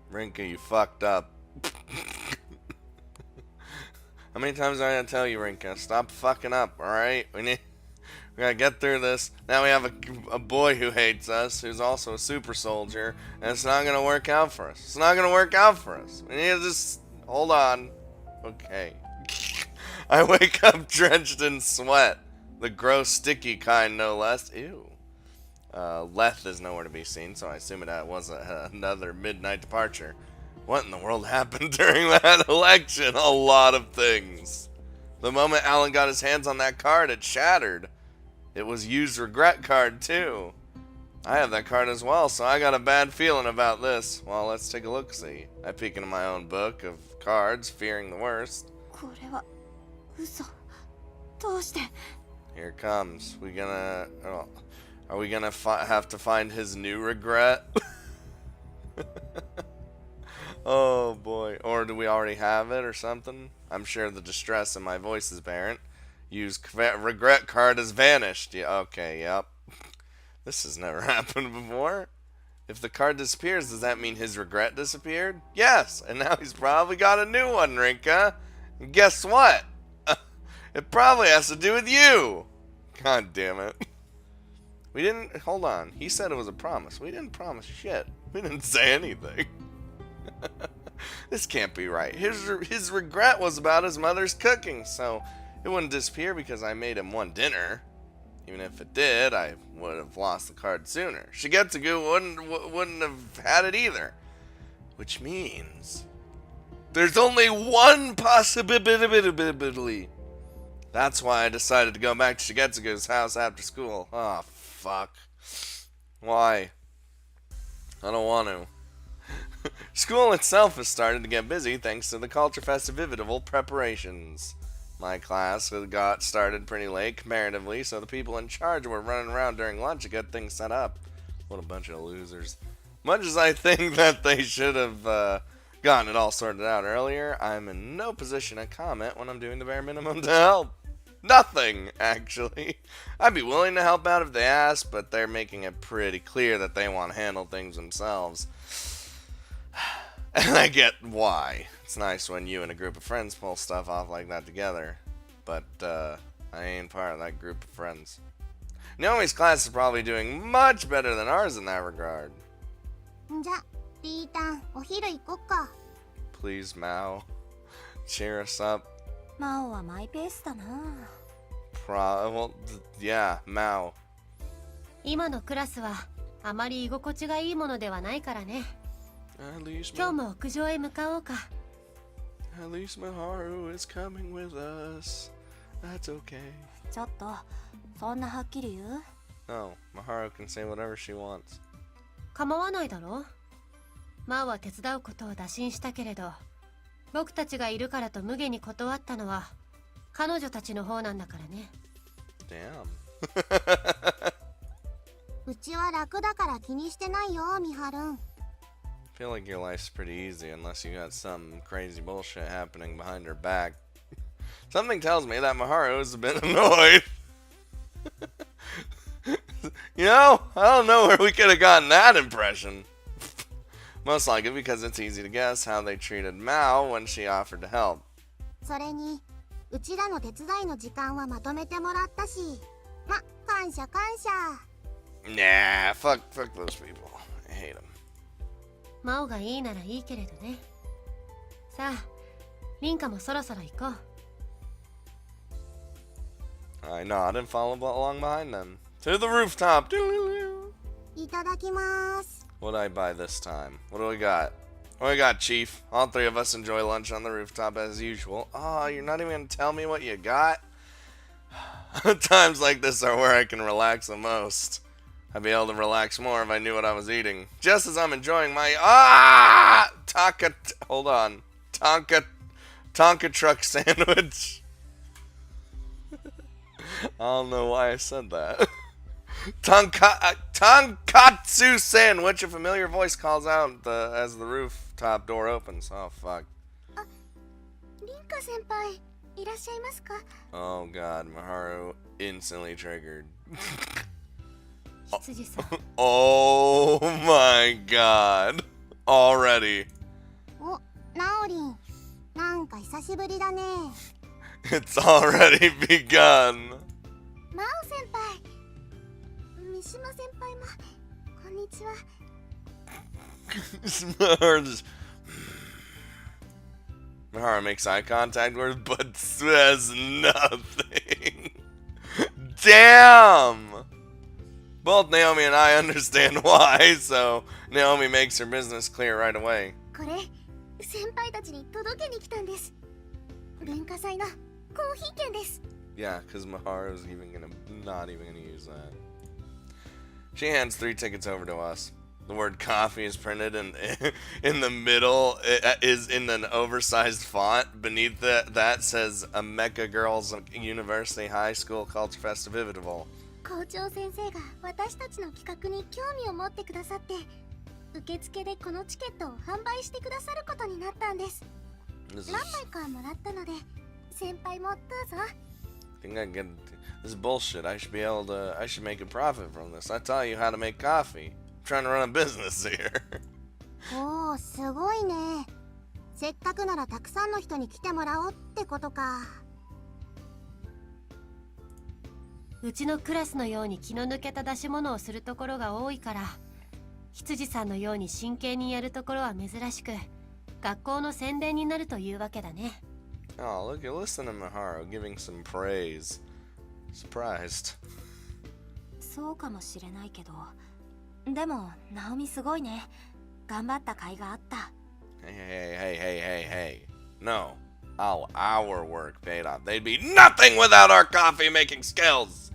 Rinka, you fucked up. How many times am I gonna tell you, Rinka? Stop fucking up, alright? We gotta get through this. Now we have a boy who hates us, who's also a super soldier, and it's not gonna work out for us. It's not gonna work out for us. We need to just hold on. Okay. I wake up drenched in sweat. The gross, sticky kind, no less. Ew. Leth is nowhere to be seen, so I assume it was another midnight departure. What in the world happened during that election? A lot of things. The moment Alan got his hands on that card, it shattered. It was used regret card, too. I have that card as well, so I got a bad feeling about this. Well, let's take a look-see. I peek into my own book of cards, fearing the worst. Here it comes. Are we gonna have to find his new regret? Oh boy. Or do we already have it or something? I'm sure the distress in my voice is apparent. Use regret card has vanished. Yeah, okay, yep. This has never happened before. If the card disappears, does that mean his regret disappeared? Yes, and now he's probably got a new one, Rinka. And guess what? It probably has to do with you. God damn it. We didn't, hold on. He said it was a promise. We didn't promise shit. We didn't say anything. This can't be right. His regret was about his mother's cooking, so it wouldn't disappear because I made him one dinner. Even if it did, I would have lost the card sooner. Shigetsugu wouldn't have had it either. Which means there's only one possibility. That's why I decided to go back to Shigetsugu's house after school. Oh, fuck. Why? I don't want to. School itself has started to get busy thanks to the Culture Festival preparations. My class got started pretty late comparatively, so the people in charge were running around during lunch to get things set up. What a bunch of losers. Much as I think that they should have gotten it all sorted out earlier, I'm in no position to comment when I'm doing the bare minimum to help. Nothing, actually. I'd be willing to help out if they asked, but they're making it pretty clear that they want to handle things themselves. And I get why. It's nice when you and a group of friends pull stuff off like that together. But, I ain't part of that group of friends. Naomi's class is probably doing much better than ours in that regard. Please, Mao. Cheer us up. Well, yeah, Mao. 今のクラスはあまり居心地がいいものではないからね。今日も屋上へ向かおうか。At least Miharu is coming with us. That's okay. ちょっと、そんなはっきり言う？ No, Miharu can say whatever she wants. 構わないだろ？マーは手伝うことを打診したけれど、僕たちがいるからと無下に断ったのは彼女たちの方なんだからね。Damn. うちは楽だから気にしてないよ、ミハルン。I feel like your life's pretty easy unless you got some crazy bullshit happening behind her back. Something tells me that Miharu is a bit annoyed. You know, I don't know where we could have gotten that impression. Most likely because it's easy to guess how they treated Mao when she offered to help. それに、うちらの手伝いの時間はまとめてもらったし、ま、感謝感謝。Nah, fuck those people. I hate them. マオがいいならいいけれどね。さあ、リンカもそろそろ行こう。I nodded and followed along behind them. To the rooftop! いただきます。What'd I buy this time? What do we got? What do we got, Chief? All three of us enjoy lunch on the rooftop as usual. Oh, you're not even gonna tell me what you got? Times like this are where I can relax the most. I'd be able to relax more if I knew what I was eating. Just as I'm enjoying my Tonka truck sandwich. I don't know why I said that. Tonkatsu sandwich. A familiar voice calls out as the rooftop door opens. Oh fuck. リンカ先輩、いらっしゃいますか？ Oh god, Miharu instantly triggered. 羊さん。Oh my god. Already. ナオリン、なんか久しぶりだね。It's already begun. マオ先輩、三島先輩もこんにちは。Miharu makes eye contact with her, but says nothing. Damn! Both Naomi and I understand why, so Naomi makes her business clear right away. これ先輩たちに届けに来たんです。文化祭のコーヒー券です。 Yeah, because Miharu's not even gonna use that. She hands 3 tickets over to us. The word coffee is printed in the middle. It is in an oversized font. Beneath that says a Mecca Girls University High School Culture Festival. 校長先生が私たちの企画に興味を持ってくださって、受付でこのチケットを販売してくださることになったんです。何枚かもらったので、先輩もどうぞ。I think I get this is bullshit. I should make a profit from this. I taught you how to make coffee. I'm trying to run a business here. おー、すごいね。せっかくならたくさんの人に来てもらおうってことか。うちのクラスのように気の抜けた出し物をするところが多いから、羊さんのように真剣にやるところは珍しく、学校の宣伝になるというわけだね。Oh, listen to Miharu giving some praise. Surprised. そうかもしれないけど、でもナオミすごいね。頑張った甲斐があった。Hey. No. Our work paid off. They'd be nothing without our coffee making skills.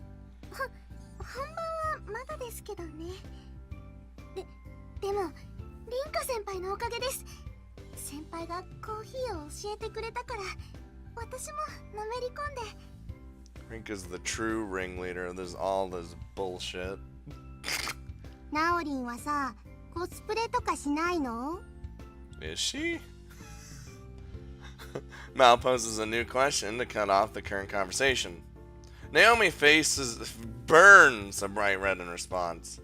本番はまだですけどね。でもリンカ先輩のおかげです。先輩がコーヒーを教えてくれたから、私ものめり込んで。Rink is the true ringleader of all this bullshit. ナオリンはさ、コスプレとかしないの？ Is she? Mal poses a new question to cut off the current conversation. Naomi burns a bright red in response.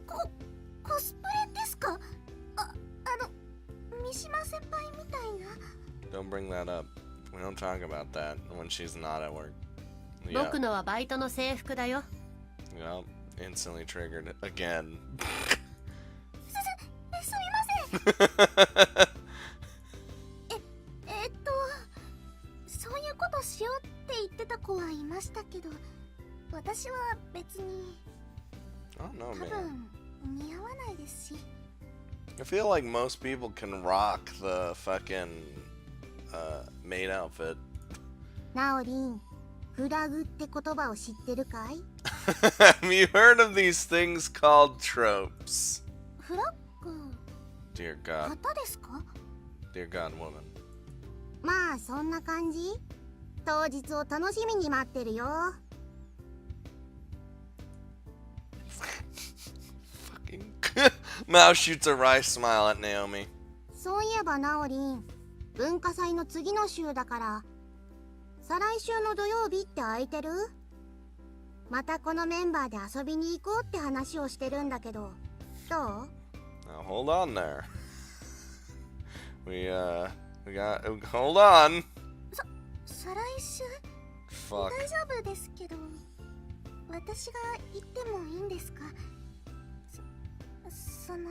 コスプレですか？三島先輩みたいな。 Don't bring that up. We don't talk about that when she's not at work. 僕のはバイトの制服だよ。Yep. Instantly triggered again. すみません。そういうことしようって言ってた子はいましたけど、私は別に I don't know, 多 man. 分似合わないですし。I feel like most people can rock the fucking maid outfit. ナオリン、フラグって言葉を知ってるかい？ Have you heard of these things called tropes? フラッグ Dear God. 旗ですか？ Dear God, woman. まあそんな感じ。当日を楽しみに待ってるよ。Mao shoots a wry smile at Naomi. そういえばナオリン、文化祭の次の週だから、再来週の土曜日って空いてる？またこのメンバーで遊びに行こうって話をしてるんだけど、どう？ Now hold on there. We got hold on. 再来週？ Fuck. 大丈夫ですけど、私が行ってもいいんですか？その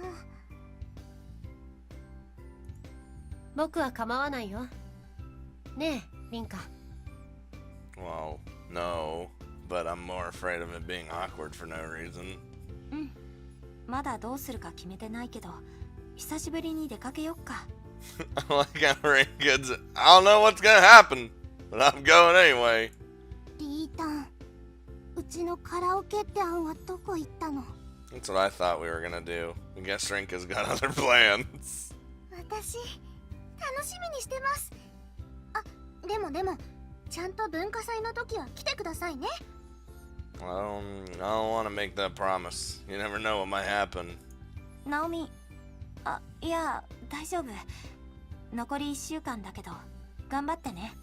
僕は構わないよ。ねえ、リンカ。Well, no, but I'm more afraid of it being awkward for no reason. うん。まだどうするか決めてないけど、久しぶりに出かけよっか。I like how Ringo's. I don't know what's gonna happen, but I'm going anyway. リータン、うちのカラオケって案はどこ行ったの？ That's what I thought we were gonna do. I guess Rinka's got other plans. 私、楽しみにしてます。あ、でも、ちゃんと文化祭の時は来てくださいね。I don't want to make that promise. You never know what might happen. ナオミ、あ、いや、大丈夫。残り1週間だけど、頑張ってね。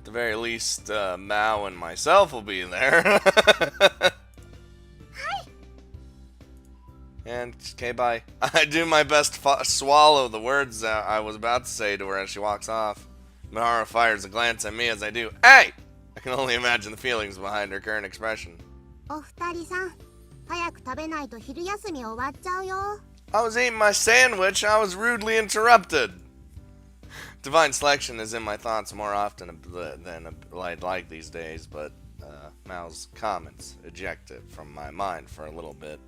At the very least, Mao and myself will be there. And okay, bye. I do my best to swallow the words that I was about to say to her as she walks off. Miharu fires a glance at me as I do. Hey! I can only imagine the feelings behind her current expression. お二人さん、早く食べないと昼休み終わっちゃうよ。 I was eating my sandwich. I was rudely interrupted. Divine selection is in my thoughts more often than I'd like these days, but Mao's comments ejected from my mind for a little bit.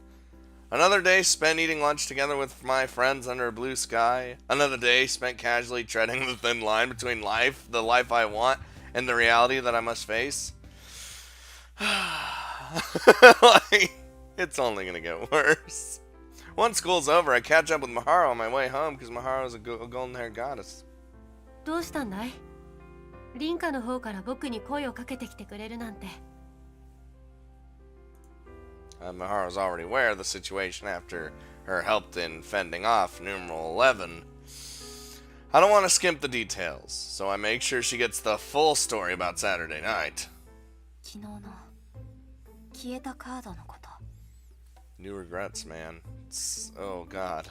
Another day spent eating lunch together with my friends under a blue sky. Another day spent casually treading the thin line between life, the life I want, and the reality that I must face. Like, it's only gonna get worse. Once school's over, I catch up with Miharu on my way home because Miharu is a golden-haired goddess. どうしたんだい？凛花の方から僕に声をかけてきてくれるなんて。Miharu's already aware of the situation after her help in fending off numeral 11. I don't want to skimp the details, so I make sure she gets the full story about Saturday night. 昨日の消えたカードのこと。 New regrets, man. Oh, God.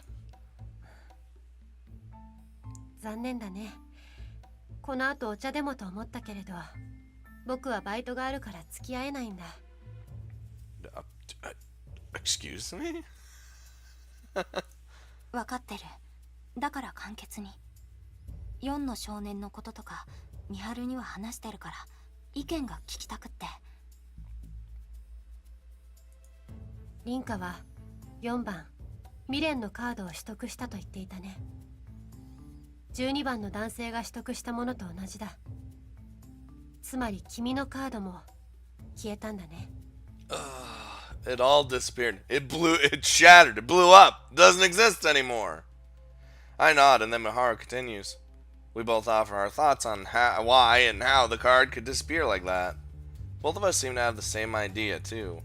残念だね。この後お茶でもと思ったけれど、僕はバイトがあるから付き合えないんだ。Excuse me? 分かってる。だから簡潔に。4の少年のこととか、美晴には話してるから、意見が聞きたくって。凛花は4番未練のカードを取得したと言っていたね。12番の男性が取得したものと同じだ。つまり君のカードも消えたんだね。It all disappeared. It shattered, it blew up, doesn't exist anymore. I nod and then Miharu continues. We both offer our thoughts on why and how the card could disappear like that. Both of us seem to have the same idea too.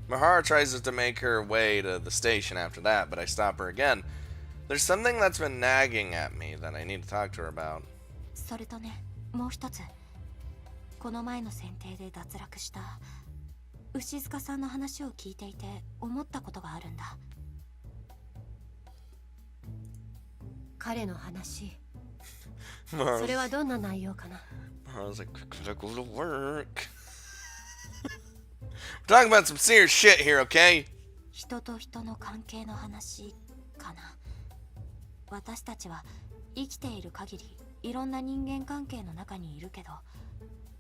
Miharu tries to make her way to the station after that, but I stop her again. There's something that's been nagging at me that I need to talk to her about. それとね、もう一つ。この前の選定で脱落した牛塚さんの話を聞いていて思ったことがあるんだ。彼の話。それはどんな内容かな。Miharu's like, gotta go to work. We're talking about some serious shit here, okay? 人と人の関係の話かな。私たちは生きている限りいろんな人間関係の中にいるけど、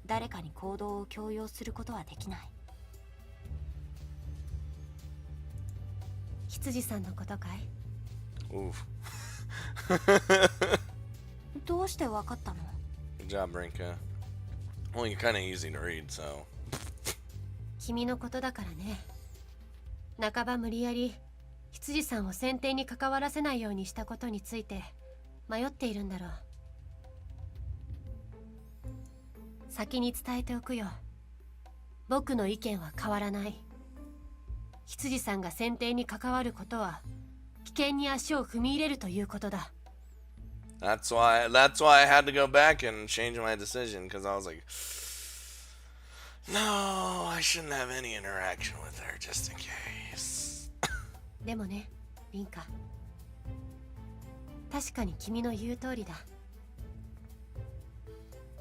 誰かに行動を強要することはできない。羊さんのことかい？ Oof. どうしてわかったの？ Good job, Brinka. Well, you're kind of easy to read, so. 君のことだからね。半ば無理やり羊さんを選定に関わらせないようにしたことについて迷っているんだろう。先に伝えておくよ。僕の意見は変わらない。羊さんが選定に関わることは危険に足を踏み入れるということだ。That's why I had to go back and change my decision, because I was like, no, I shouldn't have any interaction with her just in case. でもね、凛花。確かに君の言う通りだ。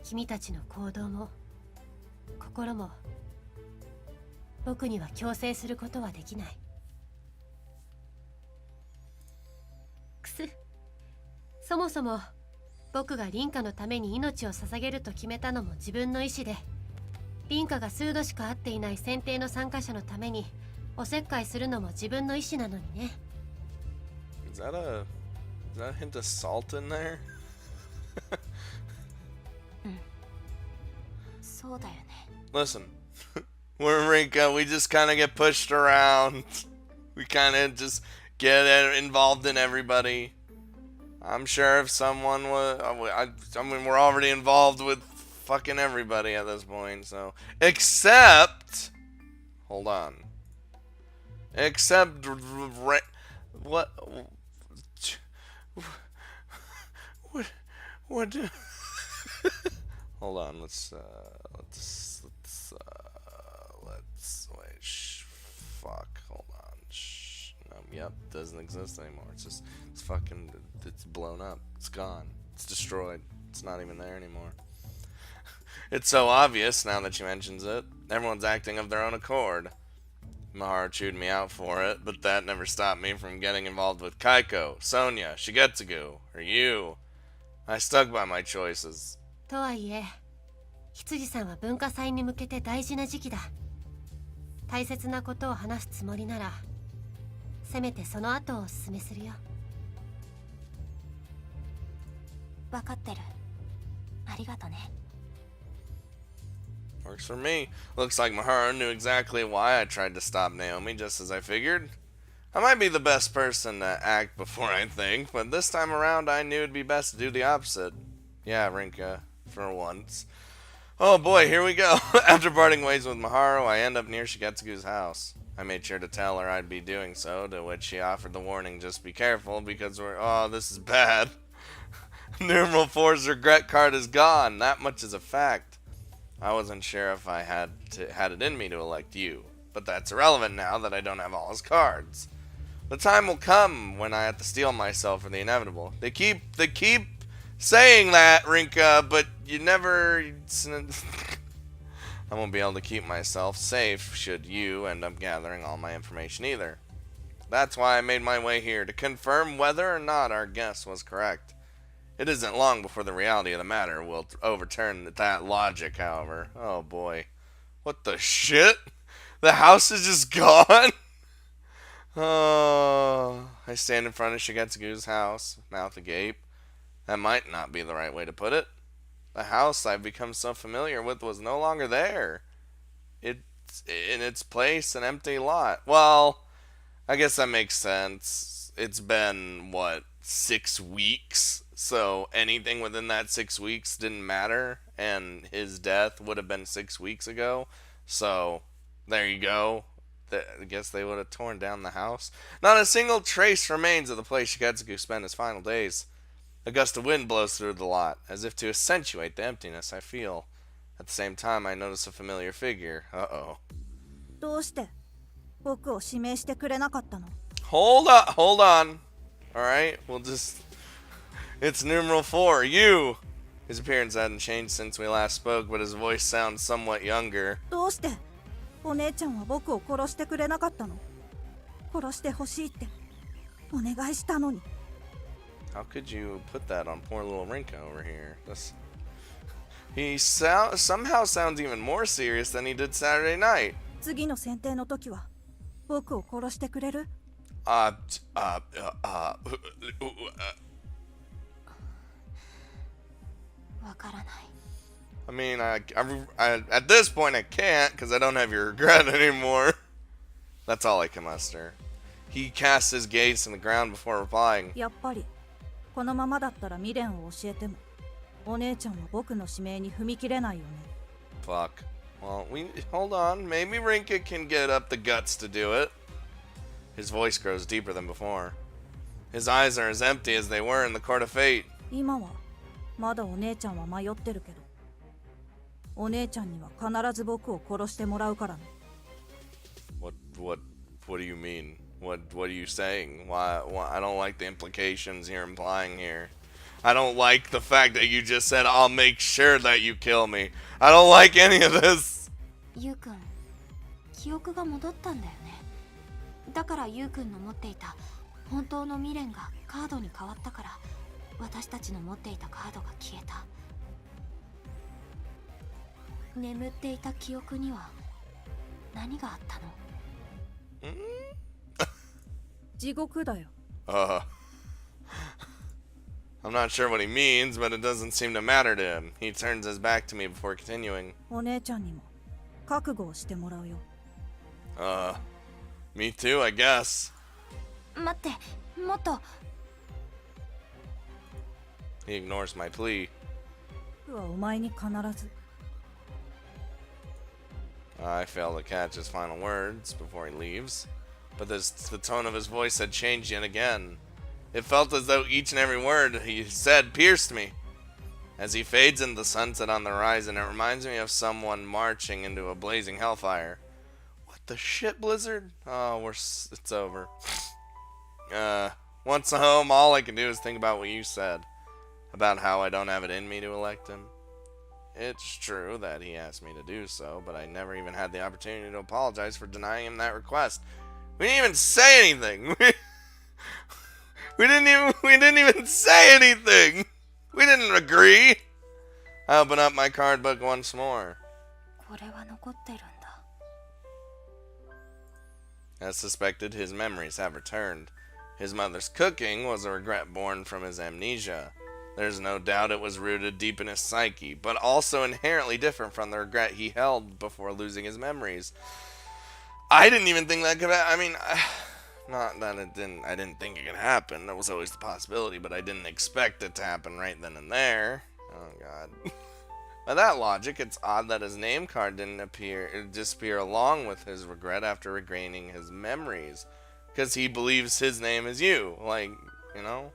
君たちの行動も心も僕には強制することはできない。くす。そもそも僕が凛花のために命を捧げると決めたのも自分の意志で、凛花が数度しか会っていない選定の参加者のためにおせっかいするのも自分の意志なのにね。Is that a hint of salt in there? そうだよね。 Listen, we're Rinka, we just kind of get pushed around. We kind of just get involved in everybody. I'm sure if someone was, I mean, we're already involved with fucking everybody at this point, so. Except, hold on. Except, what, hold on, let's wait, fuck, hold on, no, Yep, doesn't exist anymore. It's fucking, it's blown up. It's gone. It's destroyed. It's not even there anymore. It's so obvious now that she mentions it. Everyone's acting of their own accord. Miharu chewed me out for it, but that never stopped me from getting involved with Kaiko, Sonia, Shigetsugu, or you. I stuck by my choices. とはいえ羊さんは文化祭に向けて大事な時期だ。大切なことを話すつもりならせめてその後をおすすめするよ。分かってる。ありがとね。Works for me. Looks like Miharu knew exactly why I tried to stop Naomi, just as I figured. I might be the best person to act before I think, but this time around I knew it'd be best to do the opposite. Yeah, Rinka, for once. Oh boy, here we go. After parting ways with Miharu, I end up near Shigetsugu's house. I made sure to tell her I'd be doing so, to which she offered the warning, just be careful, because oh, this is bad. Numeral 4's regret card is gone. That much is a fact. I wasn't sure if I had it in me to elect you, but that's irrelevant now that I don't have all his cards. The time will come when I have to steel myself for the inevitable. They keep saying that, Rinka, but you never... I won't be able to keep myself safe should you end up gathering all my information either. That's why I made my way here, to confirm whether or not our guess was correct. It isn't long before the reality of the matter will overturn that logic, however. Oh boy. What the shit? The house is just gone? Oh. I stand in front of Shigetsugu's house, mouth agape. That might not be the right way to put it. The house I've become so familiar with was no longer there. It's in its place an empty lot. Well, I guess that makes sense. It's been, what, 6 weeks? So anything within that 6 weeks didn't matter, and his death would have been 6 weeks ago. So there you go. I guess they would have torn down the house. Not a single trace remains of the place Shigetsugu spent his final days. A gust of wind blows through the lot, as if to accentuate the emptiness I feel. At the same time, I notice a familiar figure. Uh-oh. どうして僕を指名してくれなかったの? Hold on. Alright, we'll just... It's numeral 4, you! His appearance hadn't changed since we last spoke, but his voice sounds somewhat younger. どうしてお姉ちゃんは僕を殺してくれなかったの? 殺してほしいってお願いしたのに。 How could you put that on poor little Rinka over here? He somehow sounds even more serious than he did Saturday night. 次の選定の時は僕を殺してくれる? わからない。 I mean, at this point I can't, because I don't have your regret anymore. That's all I can muster. He casts his gaze to the ground before replying. やっぱりこのままだったら未練を教えてもお姉ちゃんは僕の指名に踏み切れないよね。 Fuck. Well, hold on. Maybe Rinka can get up the guts to do it. His voice grows deeper than before. His eyes are as empty as they were in the court of fate. 今はまだお姉ちゃんは迷ってるけどお姉ちゃんには必ず僕を殺してもらうからね。 What do you mean? What are you saying? Why I don't like the implications you're implying here. I don't like the fact that you just said I'll make sure that you kill me. I don't like any of this. ゆうくん、記憶が戻ったんだよね。だからゆうくんの持っていた本当の未練がカードに変わったから私たちの持っていたカードが消えた。眠っていた記憶には何があったの? 地獄だよ。 I'm not sure what he means, but it doesn't seem to matter to him. He turns his back to me before continuing. お姉ちゃんにも覚悟をしてもらうよ。 Me too, I guess. 待って、もっと。 He ignores my plea. 僕はお前に必ず。 I fail to catch his final words before he leaves, but the tone of his voice had changed yet again. It felt as though each and every word he said pierced me. As he fades into the sunset on the horizon, it reminds me of someone marching into a blazing hellfire. What the shit, Blizzard? Oh, it's over. once home, all I can do is think about what you said about how I don't have it in me to elect him. It's true that he asked me to do so, but I never even had the opportunity to apologize for denying him that request. We didn't even say anything. We didn't even say anything. We didn't agree. I open up my card book once more. これは残ってるんだ。 As suspected, his memories have returned. His mother's cooking was a regret born from his amnesia. There's no doubt it was rooted deep in his psyche, but also inherently different from the regret he held before losing his memories. I didn't even think that could I mean, not that it didn't, I didn't think it could happen. That was always the possibility, but I didn't expect it to happen right then and there. Oh, God. By that logic, it's odd that his name card didn't disappear along with his regret after regaining his memories. Because he believes his name is you. Like, you know?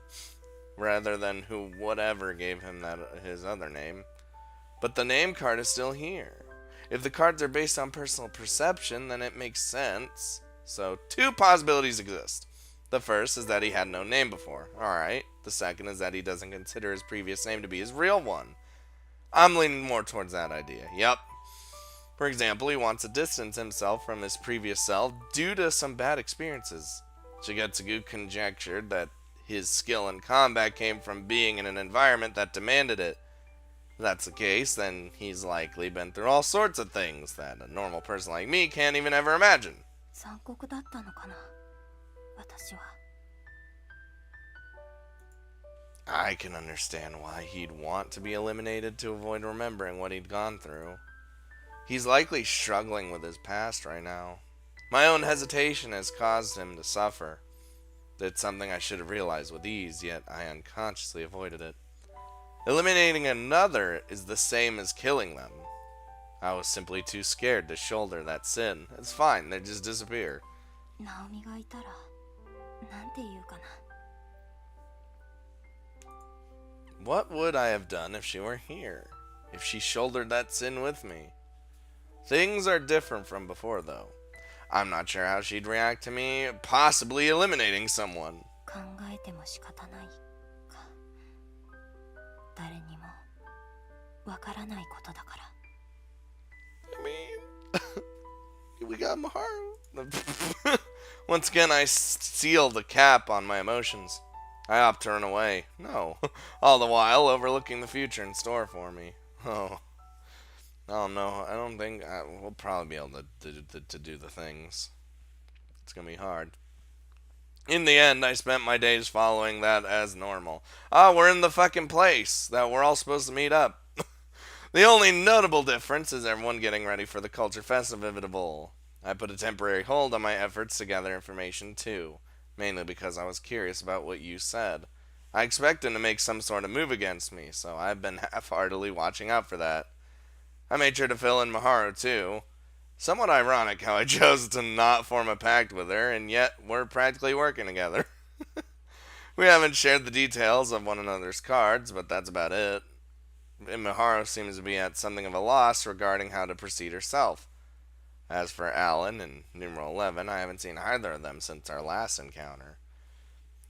Rather than whatever gave him his other name. But the name card is still here. If the cards are based on personal perception, then it makes sense. So, two possibilities exist. The first is that he had no name before. Alright. The second is that he doesn't consider his previous name to be his real one. I'm leaning more towards that idea. Yep. For example, he wants to distance himself from his previous self due to some bad experiences. Shigetsugu conjectured that his skill in combat came from being in an environment that demanded it. If that's the case, then he's likely been through all sorts of things that a normal person like me can't even ever imagine. 残酷だったのかな、私は。 I can understand why he'd want to be eliminated to avoid remembering what he'd gone through. He's likely struggling with his past right now. My own hesitation has caused him to suffer. It's something I should have realized with ease, yet I unconsciously avoided it. Eliminating another is the same as killing them. I was simply too scared to shoulder that sin. It's fine, they just disappear. ナオミがいたら、なんて言うかな。 What would I have done if she were here? If she shouldered that sin with me? Things are different from before, though. I'm not sure how she'd react to me possibly eliminating someone. 考えても仕方ないか。誰にもわからないことだから。 I mean, we got Miharu. Once again, I seal the cap on my emotions. I opt to run away. No. All the while overlooking the future in store for me. Oh. Oh no, I don't think we'll probably be able to do the things. It's gonna be hard. In the end, I spent my days following that as normal. Ah, we're in the fucking place that we're all supposed to meet up. The only notable difference is everyone getting ready for the Culture Festival. I put a temporary hold on my efforts to gather information too, mainly because I was curious about what you said. I expect him to make some sort of move against me, so I've been half-heartedly watching out for that. I made sure to fill in Miharu too. Somewhat ironic how I chose to not form a pact with her, and yet we're practically working together. We haven't shared the details of one another's cards, but that's about it. Miharu seems to be at something of a loss regarding how to proceed herself. As for Alan and numeral 11, I haven't seen either of them since our last encounter.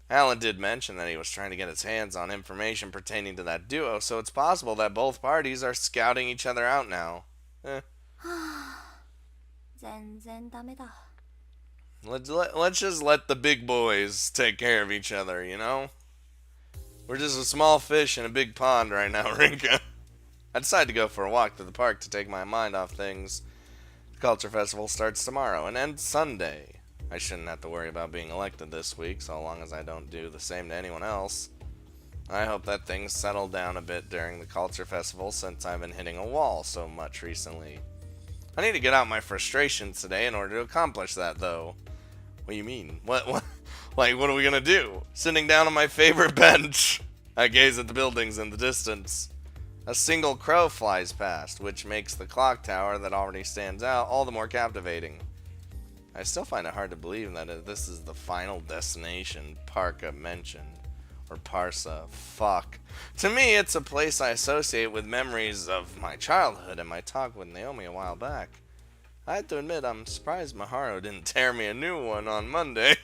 Alan did mention that he was trying to get his hands on information pertaining to that duo, so it's possible that both parties are scouting each other out now. 全然ダメだ。 Let's just let the big boys take care of each other, you know? We're just a small fish in a big pond right now, Rinka. I decided to go for a walk to the park to take my mind off things. The Culture Festival starts tomorrow and ends Sunday. I shouldn't have to worry about being elected this week, so long as I don't do the same to anyone else. I hope that things settle down a bit during the Culture Festival since I've been hitting a wall so much recently. I need to get out my frustrations today in order to accomplish that, though. What do you mean? What are we gonna do? Sitting down on my favorite bench, I gaze at the buildings in the distance. A single crow flies past, which makes the clock tower that already stands out all the more captivating. I still find it hard to believe that this is the final destination Parka mentioned. Or Parsa. Fuck. To me, it's a place I associate with memories of my childhood and my talk with Naomi a while back. I have to admit, I'm surprised Miharu didn't tear me a new one on Monday.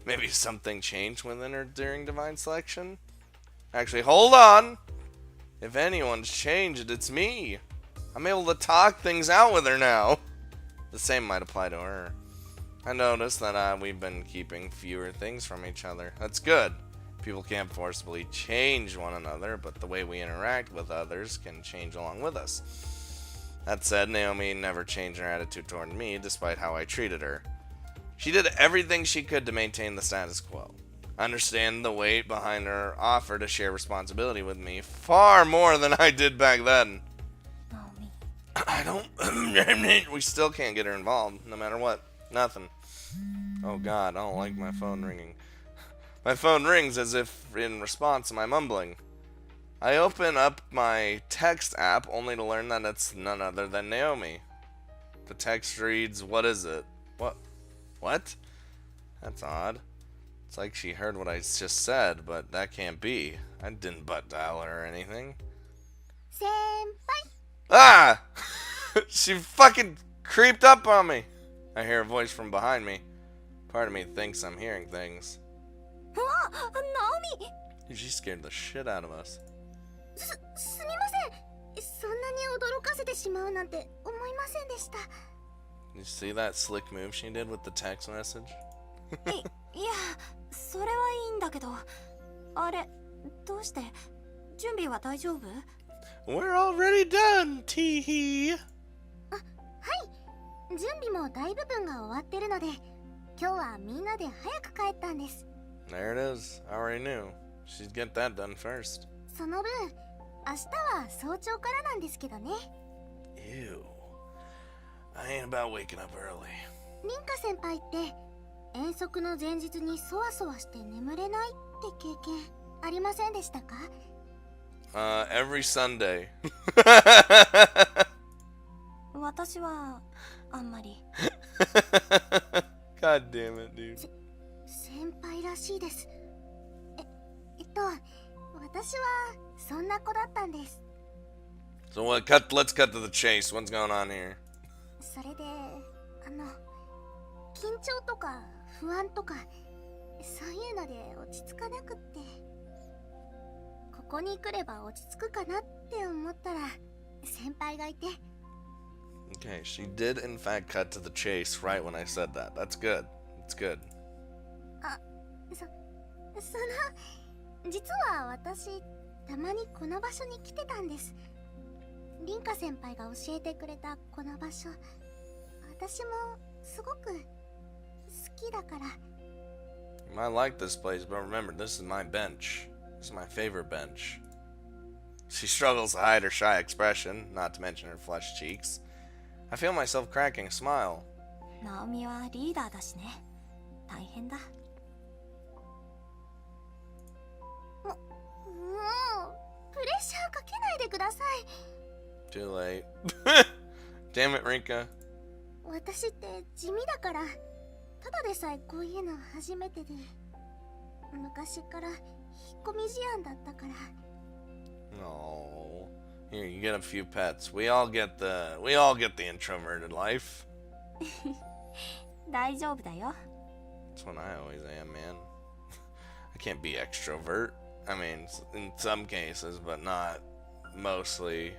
Maybe something changed within her during divine selection? Actually, hold on! If anyone's changed, it's me! I'm able to talk things out with her now! The same might apply to her. I noticed that we've been keeping fewer things from each other. That's good. People can't forcibly change one another, but the way we interact with others can change along with us. That said, Naomi never changed her attitude toward me, despite how I treated her. She did everything she could to maintain the status quo. I understand the weight behind her offer to share responsibility with me far more than I did back then. Naomi. I don't... We still can't get her involved, no matter what. Nothing. Oh god, I don't like my phone ringing. My phone rings as if in response to my mumbling. I open up my text app only to learn that it's none other than Naomi. The text reads, "What is it?" What? That's odd. It's like she heard what I just said, but that can't be. I didn't butt dial her or anything. Senpai. Ah! She fucking creeped up on me. I hear a voice from behind me. Part of me thinks I'm hearing things. Naomi! She scared the shit out of us. すみません。そんなに驚かせてしまうなんて思いませんでした。 You see that slick move she did with the text message? いや、それはいいんだけど、あれ、どうして準備は大丈夫？ We're already done, teehee. はい。準備も大部分が終わってるので、今日はみんなで早く帰ったんです。 There it is. I already knew. She'd get that done first. その分、明日は早朝からなんですけどね。 Ew. I ain't about waking up early. リンカ先輩って遠足の前日にそわそわして眠れないって経験ありませんでしたか？ Every Sunday. 私はあんまり。God damn it, dude. 先輩らしいです。私はそんな子だったんです。 So let's cut to the chase. What's going on here? それで緊張とか不安とかそういうので落ち着かなくって、ここに来れば落ち着くかなって思ったら先輩がいて。 Okay, she did in fact cut to the chase right when I said that. That's good. It's good. 実は私たまにこの場所に来てたんです。リンカ先輩が教えてくれたこの場所、私もすごく好きだから。 You might like this place, but remember, this is my bench. This is my favorite bench. She struggles to hide her shy expression, not to mention her flushed cheeks. I feel myself cracking a smile. ナオミはリーダーだしね。大変だ。もうプレッシャーかけないでください。 Too late. Damn it, Rinka. 私って地味だから、ただでさえこういうの初めてで、昔から引っ込み思案だったから。 No. Here, you get a few pets. We all get the introverted life. 大丈夫だよ。 That's what I always am, man. I can't be extrovert. I mean, in some cases, but not mostly.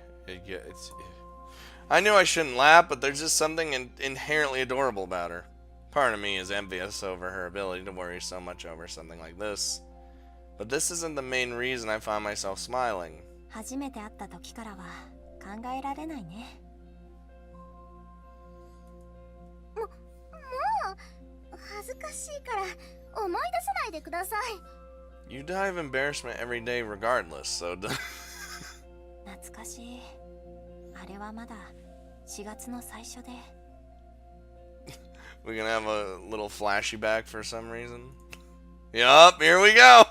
I knew I shouldn't laugh, but there's just something inherently adorable about her. Part of me is envious over her ability to worry so much over something like this. But this isn't the main reason I find myself smiling. 初めて会った時からは考えられないね。もう恥ずかしいから思い出さないでください。 You die of embarrassment every day regardless, so... 懐かしい。あれはまだ4月の最初で。 We're gonna have a little flashback for some reason. Yup, here we go!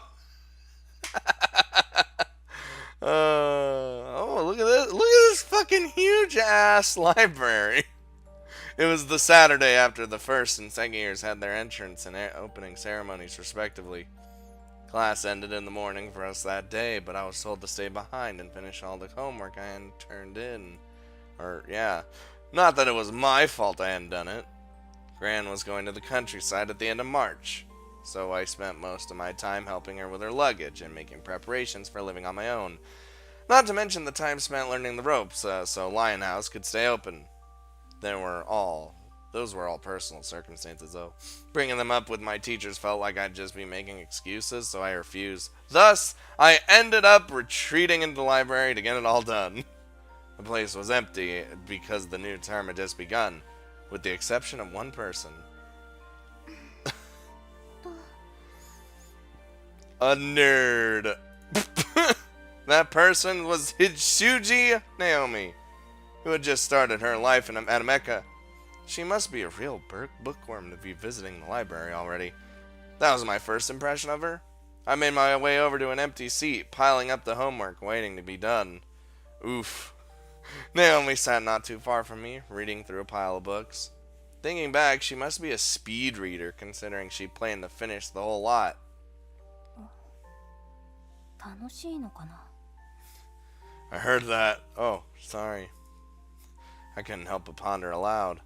Oh, look at this. Look at this fucking huge ass library. It was the Saturday after the first and second years had their entrance and opening ceremonies respectively. Class ended in the morning for us that day, but I was told to stay behind and finish all the homework I hadn't turned in. Or, yeah. Not that it was my fault I hadn't done it. Gran was going to the countryside at the end of March. so I spent most of my time helping her with her luggage and making preparations for living on my own. Not to mention the time spent learning the ropes so Lion House could stay open. Those were all personal circumstances, though. Bringing them up with my teachers felt like I'd just be making excuses, so I refused. Thus, I ended up retreating into the library to get it all done. The place was empty because the new term had just begun, with the exception of one person. A nerd. That person was Hitsuji Naomi, who had just started her life at Mecca. She must be a real bookworm to be visiting the library already. That was my first impression of her. I made my way over to an empty seat, piling up the homework, waiting to be done. Oof. Naomi sat not too far from me, reading through a pile of books. Thinking back, she must be a speed reader, considering she planned to finish the whole lot. 楽しいのかな? I heard that. Oh, sorry. I couldn't help but ponder aloud.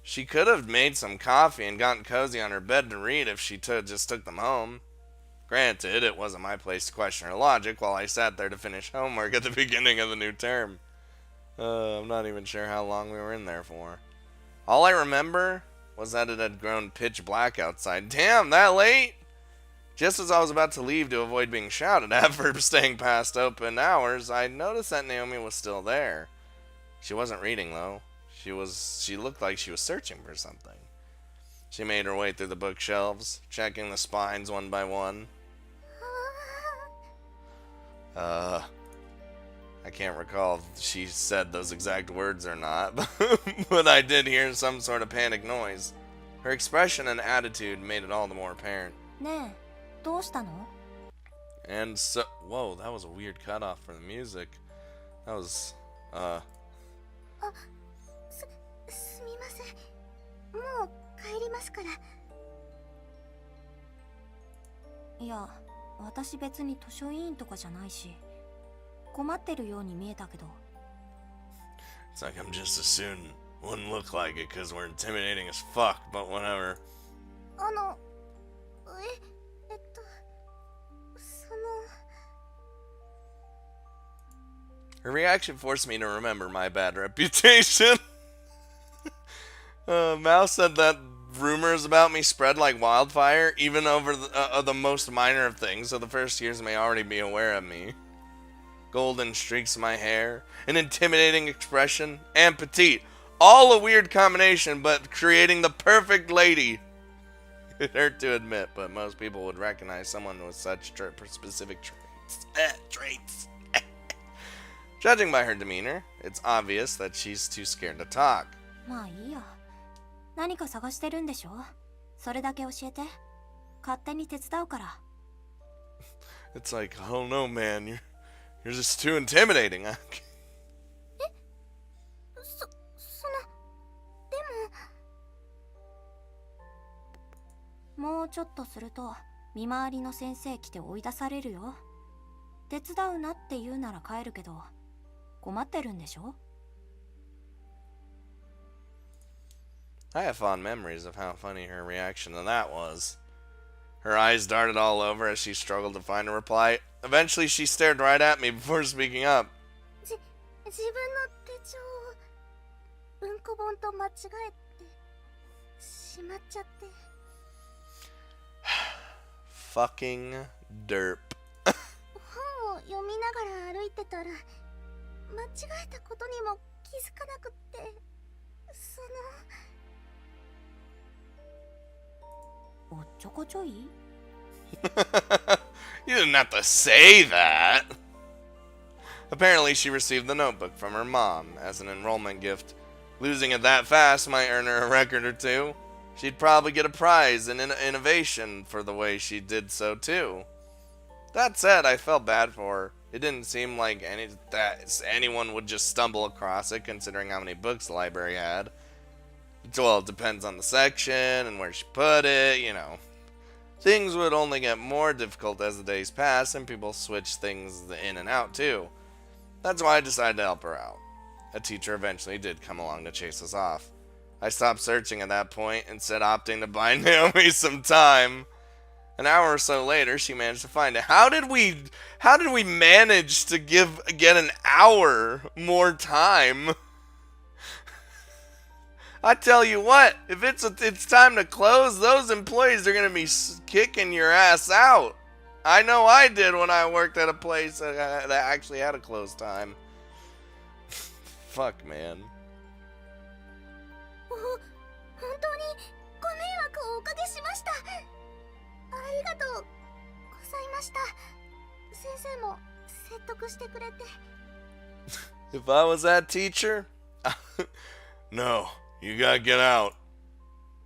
She could have made some coffee and gotten cozy on her bed to read if she just took them home. Granted, it wasn't my place to question her logic while I sat there to finish homework at the beginning of the new term. I'm not even sure how long we were in there for. All I remember was that it had grown pitch black outside. Damn, that late? Just as I was about to leave to avoid being shouted at for staying past open hours, I noticed that Naomi was still there. She wasn't reading, though. She looked like she was searching for something. She made her way through the bookshelves, checking the spines one by one. I can't recall if she said those exact words or not, but I did hear some sort of panic noise. Her expression and attitude made it all the more apparent. ねえ、どうしたの? And so, whoa, that was a weird cutoff for the music. That was, すみません。もう帰りますから。いや、私別に図書委員とかじゃないし、困ってるように見えたけど。It's like I'm just a student. Wouldn't look like it because we're intimidating as fuck, but whatever. その... Her reaction forced me to remember my bad reputation. Mao said that rumors about me spread like wildfire, even over the most minor of things, so the first years may already be aware of me. Golden streaks in my hair, an intimidating expression, and petite. All a weird combination, but creating the perfect lady. It hurt to admit, but most people would recognize someone with such specific traits. Judging by her demeanor, it's obvious that she's too scared to talk. まあいいや。何か探してるんでしょ? それだけ教えて。勝手に手伝うから。 It's like, I don't know, man. You're just too intimidating. その... でも... もうちょっとすると見回りの先生来て追い出されるよ。手伝うなって言うなら帰るけど、困ってるんでしょ? I have fond memories of how funny her reaction to that was. Her eyes darted all over as she struggled to find a reply. Eventually, she stared right at me before speaking up. 自分の手帳を文庫本と間違えてしまっちゃって。Fucking derp. 本を読みながら歩いてたら間違えたことにも気づかなくって、その... おっちょこちょい? You didn't have to say that. Apparently, she received the notebook from her mom as an enrollment gift. Losing it that fast might earn her a record or two. She'd probably get a prize in innovation for the way she did so too. That said, I felt bad for her. It didn't seem like anyone would just stumble across it, considering how many books the library had. Well, it depends on the section and where she put it, you know. Things would only get more difficult as the days passed and people switched things in and out too. That's why I decided to help her out. A teacher eventually did come along to chase us off. I stopped searching at that point, instead opting to buy Naomi some time. An hour or so later, she managed to find it. How did we manage to get an hour more time? I tell you what, if it's time to close, those employees are gonna be kicking your ass out. I know I did when I worked at a place that actually had a close time. Fuck, man. 本当にご迷惑をおかけしました。ありがとうございました。先生も説得してくれて。If I was that teacher, no, you gotta get out.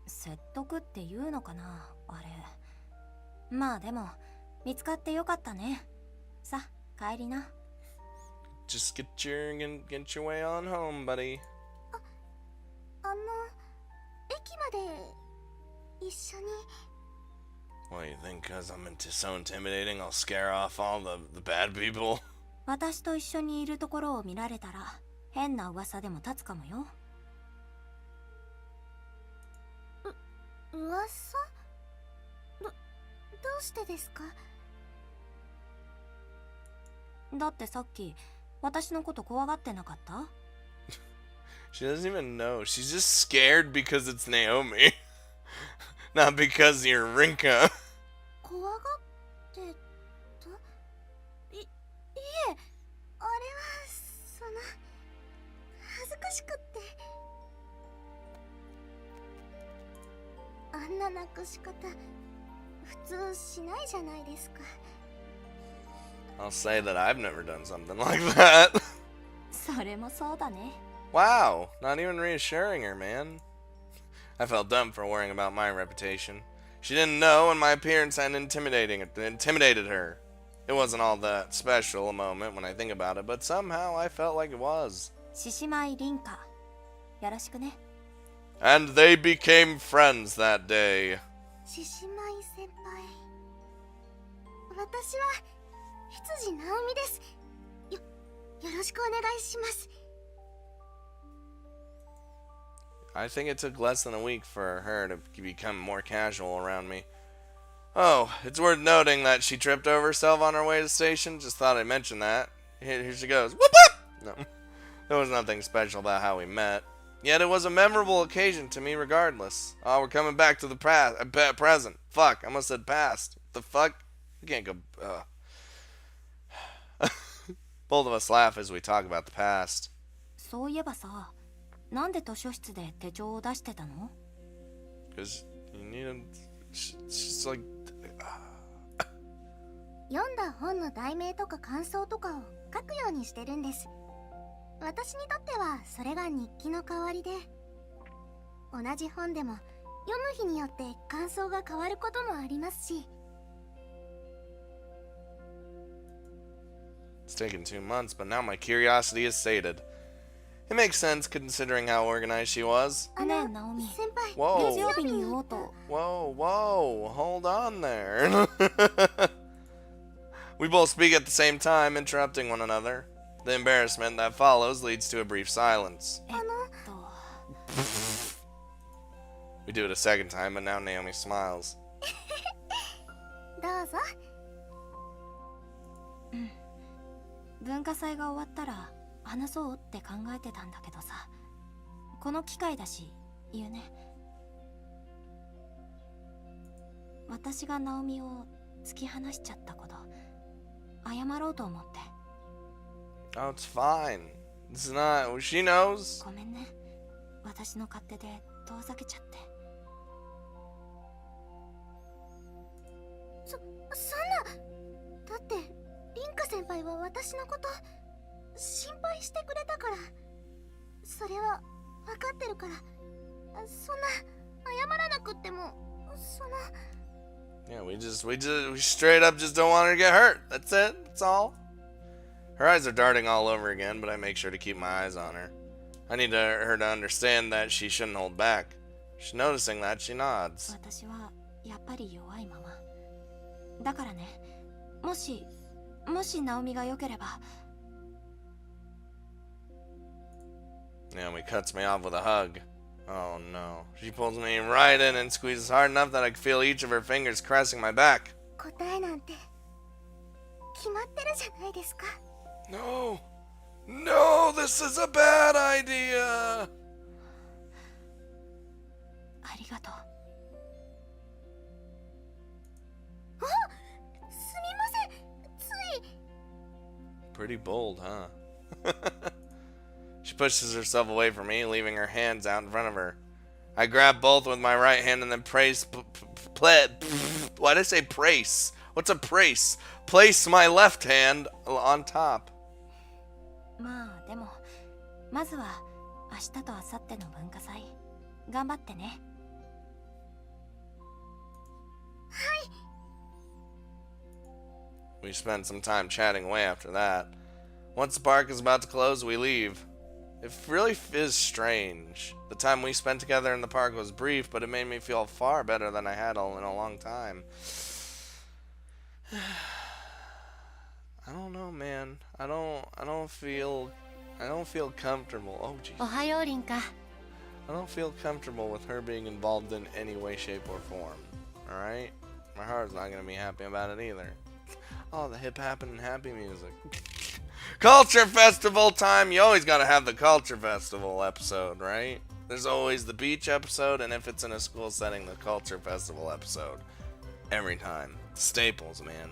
説得って言うのかな、あれ。まあでも見つかってよかったね。さ、帰りな。Just get your way on home, buddy. 駅まで一緒に。What, you think because I'm so intimidating I'll scare off all the bad people? 私と一緒にいるところを見られたら変な噂でも立つかもよ。噂？どうしてですか？だってさっき私のこと怖がってなかった？ She doesn't even know. She's just scared because it's Naomi. Not because you're Rinka. 怖がってた？いえ、あれは恥ずかしくって。あんななくし方普通しないじゃないですか。 I'll say that I've never done something like that. それもそうだね。 Wow, not even reassuring her, man. I felt dumb for worrying about my reputation. She didn't know, and my appearance had intimidated her. It wasn't all that special a moment when I think about it, but somehow I felt like it was. 獅子舞凛花、よろしくね。 And they became friends that day. 獅子舞先輩、私は羊直美です。よろしくお願いします。 I think it took less than a week for her to become more casual around me. Oh, it's worth noting that she tripped over herself on her way to the station. Just thought I'd mention that. Here she goes. Whoop whoop! No, there was nothing special about how we met. Yet it was a memorable occasion to me regardless. Oh, we're coming back to the present. Fuck, I almost said past. The fuck? We can't go... Both of us laugh as we talk about the past. そういえばさ、なんで図書室で手帳を出してたの？ Because you need a... She's like... 読んだ本の題名とか感想とかを書くようにしてるんです。私にとってはそれが日記の代わりで、同じ本でも読む日によって感想が変わることもありますし。 It's taken 2 months, but now my curiosity is sated. It makes sense considering how organized she was. ねえ、ナオミ。先輩、 Whoa. 月曜日に言おうと。 Whoa, hold on there. We both speak at the same time, interrupting one another. The embarrassment that follows leads to a brief silence. We do it a second time, but now Naomi smiles. どうぞ。文化祭が終わったら話そうって考えてたんだけどさ、この機会だし言うね。私がナオミを突き放しちゃったこと謝ろうと思って。 Oh, it's fine. It's not... She knows. ごめんね、私の勝手で遠ざけちゃって。そんな。だって凛花先輩は私のこと心配してくれたから。それは分かってるから。そんな謝らなくっても。Yeah, we straight up just don't want her to get hurt. That's it. That's all. Her eyes are darting all over again, but I make sure to keep my eyes on her. I need her to understand that she shouldn't hold back. She's noticing that, she nods. 私はやっぱり弱いまま。だからね、もしナオミが良ければ。 Naomi cuts me off with a hug. Oh no. She pulls me right in and squeezes hard enough that I can feel each of her fingers caressing my back. 答えなんて決まってるじゃないですか。 No. No, this is a bad idea. ありがとう。すみません、つい。 Pretty bold, huh? She pushes herself away from me, leaving her hands out in front of her. I grab both with my right hand and then why did I say prace? What's a prace? Place my left hand on top. まあでもまずは明日と明後日の文化祭頑張ってね。 We spend some time chatting away after that. Once the park is about to close, we leave. It really is strange. The time we spent together in the park was brief, but it made me feel far better than I had in a long time. I don't know, man. I don't feel comfortable. Oh jeez. おはようリンカ。 I don't feel comfortable with her being involved in any way, shape, or form. Alright? My heart's not gonna be happy about it either. Oh, the hip happin' and happy music. Culture Festival time! You always gotta have the Culture Festival episode, right? There's always the beach episode, and if it's in a school setting, the Culture Festival episode. Every time. Staples, man.